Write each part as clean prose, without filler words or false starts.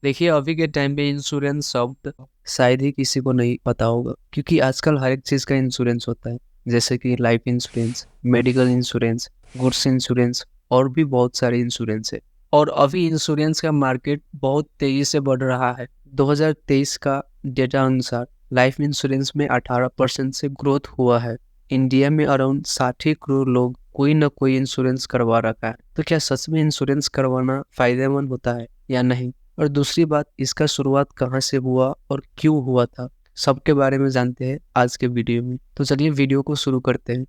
देखिए, अभी के टाइम पे इंश्योरेंस शब्द शायद ही किसी को नहीं पता होगा, क्योंकि आजकल हर एक चीज़ का इंश्योरेंस होता है। जैसे कि life insurance, medical insurance, goods insurance और भी बहुत सारे इंश्योरेंस है। और अभी इंश्योरेंस का मार्केट बहुत तेज़ी से बढ़ रहा है। 2023 का डेटा अनुसार लाइफ इंश्योरेंस में 18% से ग्रोथ हुआ है। इंडिया में अराउंड 60 करोड़ लोग कोई ना कोई इंश्योरेंस करवा रखा है। तो क्या सच में इंश्योरेंस करवाना फायदेमंद होता है या नहीं? और दूसरी बात, इसका शुरुआत कहाँ से हुआ और क्यों हुआ था, सबके बारे में जानते हैं आज के वीडियो में। तो चलिए वीडियो को शुरू करते हैं।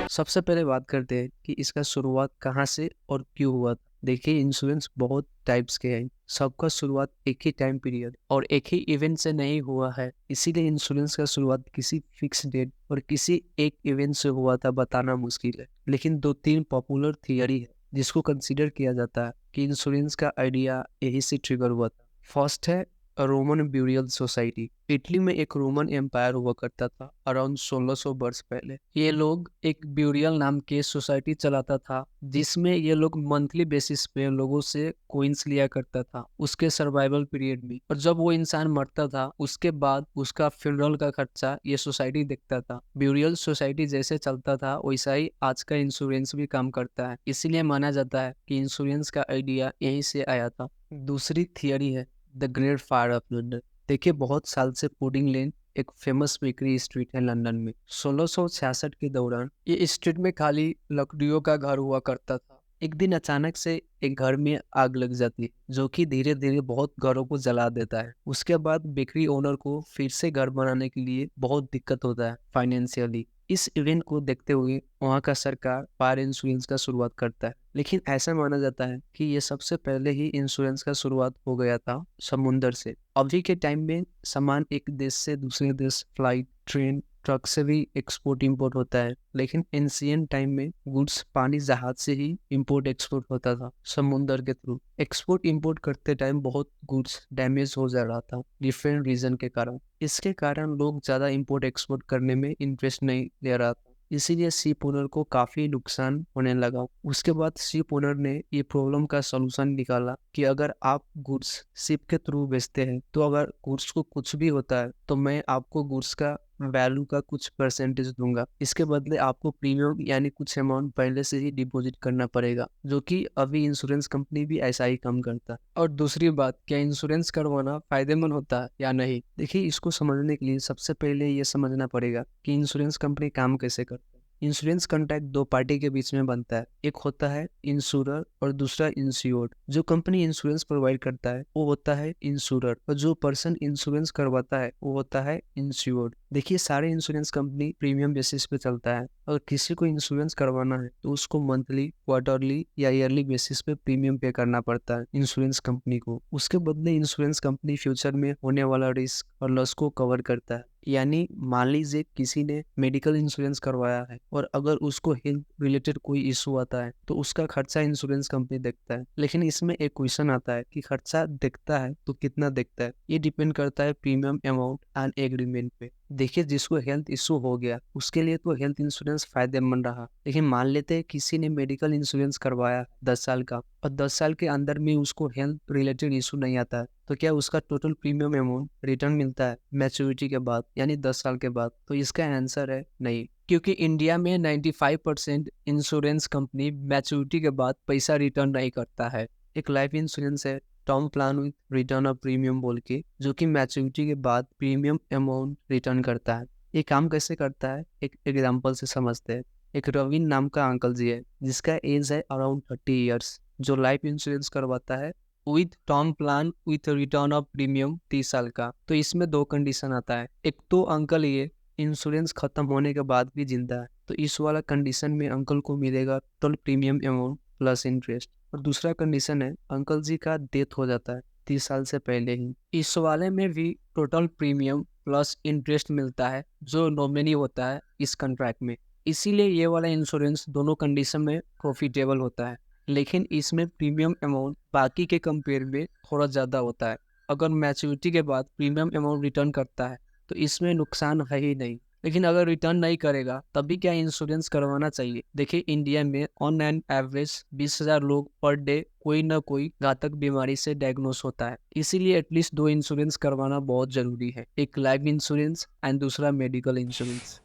सबसे पहले बात करते हैं कि इसका शुरुआत कहाँ से और क्यों हुआ था। देखिए, इंश्योरेंस बहुत टाइप्स के हैं। सबका शुरुआत एक ही टाइम पीरियड और एक ही इवेंट से नहीं हुआ है। इसीलिए इंश्योरेंस का शुरुआत किसी फिक्स डेट और किसी एक इवेंट से हुआ था बताना मुश्किल है। लेकिन दो तीन पॉपुलर थियरी है जिसको कंसीडर किया जाता है कि इंश्योरेंस का आइडिया यही से ट्रिगर हुआ था। फर्स्ट है रोमन ब्यूरियल सोसाइटी। इटली में एक रोमन एम्पायर हुआ करता था अराउंड 1600 वर्ष पहले। ये लोग एक ब्यूरियल नाम के सोसाइटी चलाता था, जिसमें ये लोग मंथली बेसिस पे लोगों से कोइंस लिया करता था उसके सर्वाइवल पीरियड में। और जब वो इंसान मरता था उसके बाद उसका फ्यूनरल का खर्चा ये सोसाइटी देखता था। ब्यूरियल सोसाइटी जैसे चलता था वैसा ही आज का इंश्योरेंस भी काम करता है। इसीलिए माना जाता है कि इंश्योरेंस का आइडिया यहीं से आया था। दूसरी थियरी है the great fire of London. देखिए, बहुत साल से पुडिंग लेन एक फेमस बेकरी स्ट्रीट है लंदन में। 1666 के दौरान ये स्ट्रीट में खाली लकड़ियों का घर हुआ करता था। एक दिन अचानक से एक घर में आग लग जाती है, जो कि धीरे धीरे बहुत घरों को जला देता है। उसके बाद बेकरी ओनर को फिर से घर बनाने के लिए बहुत दिक्कत होता है फाइनेंशियली। इस इवेंट को देखते हुए वहाँ का सरकार फायर इंश्योरेंस का शुरुआत करता है। लेकिन ऐसा माना जाता है कि ये सबसे पहले ही इंश्योरेंस का शुरुआत हो गया था समुंदर से। अभी के टाइम में सामान एक देश से दूसरे देश फ्लाइट, ट्रेन, ट्रक से भी एक्सपोर्ट इंपोर्ट होता है। लेकिन एंशिएंट टाइम में गुड्स पानी जहाज से ही इंपोर्ट एक्सपोर्ट होता था, समुंदर के थ्रू। एक्सपोर्ट इंपोर्ट करते टाइम बहुत गुड्स डैमेज हो जा रहा था डिफरेंट रीजन के कारण। इसके कारण लोग ज्यादा इंपोर्ट एक्सपोर्ट करने में इंटरेस्ट नहीं ले रहा था। इसीलिए शिप ओनर को काफी नुकसान होने लगा। उसके बाद शिप ओनर ने ये प्रॉब्लम का सलूशन निकाला कि अगर आप गुड्स शिप के थ्रू बेचते हैं तो अगर गुड्स को कुछ भी होता है तो मैं आपको गुड्स का वैल्यू का कुछ परसेंटेज दूंगा। इसके बदले आपको प्रीमियम यानी कुछ अमाउंट पहले से ही डिपॉजिट करना पड़ेगा, जो कि अभी इंश्योरेंस कंपनी भी ऐसा ही काम करता है। और दूसरी बात, क्या इंश्योरेंस करवाना फायदेमंद होता है या नहीं? देखिए, इसको समझने के लिए सबसे पहले ये समझना पड़ेगा कि इंश्योरेंस कंपनी काम कैसे करती है। इंश्योरेंस कॉन्ट्रैक्ट दो पार्टी के बीच में बनता है। एक होता है इंश्योरर और दूसरा इंश्योर्ड। जो कंपनी इंश्योरेंस प्रोवाइड करता है वो होता है इंश्योरर, और जो पर्सन इंश्योरेंस करवाता है वो होता है इंश्योर्ड। देखिए, सारे इंश्योरेंस कंपनी प्रीमियम बेसिस पे चलता है। अगर किसी को इंश्योरेंस करवाना है तो उसको मंथली, क्वार्टरली या ईयरली बेसिस पे प्रीमियम पे करना पड़ता है इंश्योरेंस कंपनी को। उसके बदले इंश्योरेंस कंपनी फ्यूचर में होने वाला रिस्क और लॉस को कवर करता है। यानी मान लीजिए किसी ने मेडिकल इंश्योरेंस करवाया है और अगर उसको हेल्थ रिलेटेड कोई इशू आता है तो उसका खर्चा इंश्योरेंस कंपनी देखता है। लेकिन इसमें एक क्वेश्चन आता है कि खर्चा देखता है तो कितना देखता है? ये डिपेंड करता है प्रीमियम अमाउंट एंड एग्रीमेंट पे। देखिए, जिसको हेल्थ इशू हो गया उसके लिए तो हेल्थ इंश्योरेंस फायदेमंद रहा। लेकिन मान लेते हैं किसी ने मेडिकल इंश्योरेंस करवाया 10 साल का और 10 साल के अंदर में उसको हेल्थ रिलेटेड इशू नहीं आता है, तो क्या उसका टोटल प्रीमियम अमाउंट रिटर्न मिलता है मैच्योरिटी के बाद यानी 10 साल के बाद? तो इसका आंसर है नहीं, क्योंकि इंडिया में 95% इंश्योरेंस कंपनी मैच्योरिटी के बाद पैसा रिटर्न नहीं करता है। एक लाइफ इंश्योरेंस है term plan with return of premium बोल के, जो कि मैच्योरिटी के बाद प्रीमियम अमाउंट रिटर्न करता है। ये काम कैसे करता है एक एग्जांपल से समझते हैं। एक रवीन नाम का अंकल जी है जिसका एज है अराउंड 30 ईयर्स, जो लाइफ इंश्योरेंस करवाता है with term plan with return of premium 30 साल का। तो इसमें दो कंडीशन आता है। एक तो अंकल ये इंश्योरेंस खत्म होने के बाद भी जिंदा है, तो इस वाला कंडीशन में अंकल को मिलेगा total premium amount plus interest. और दूसरा कंडीशन है अंकल जी का डेथ हो जाता है 30 साल से पहले ही। इस वाले में भी टोटल प्रीमियम प्लस इंटरेस्ट मिलता है जो नॉमिनी होता है इस कॉन्ट्रैक्ट में। इसीलिए ये वाला इंश्योरेंस दोनों कंडीशन में प्रॉफिटेबल होता है। लेकिन इसमें प्रीमियम अमाउंट बाकी के कंपेयर में थोड़ा ज़्यादा होता है। अगर मैच्योरिटी के बाद प्रीमियम अमाउंट रिटर्न करता है तो इसमें नुकसान है ही नहीं। लेकिन अगर रिटर्न नहीं करेगा तब भी क्या इंश्योरेंस करवाना चाहिए? देखिए इंडिया में ऑन एन एवरेज 20,000 लोग पर डे कोई ना कोई घातक बीमारी से डायग्नोस होता है। इसीलिए एटलीस्ट 2 इंश्योरेंस करवाना बहुत जरूरी है, एक लाइफ इंश्योरेंस एंड दूसरा मेडिकल इंश्योरेंस।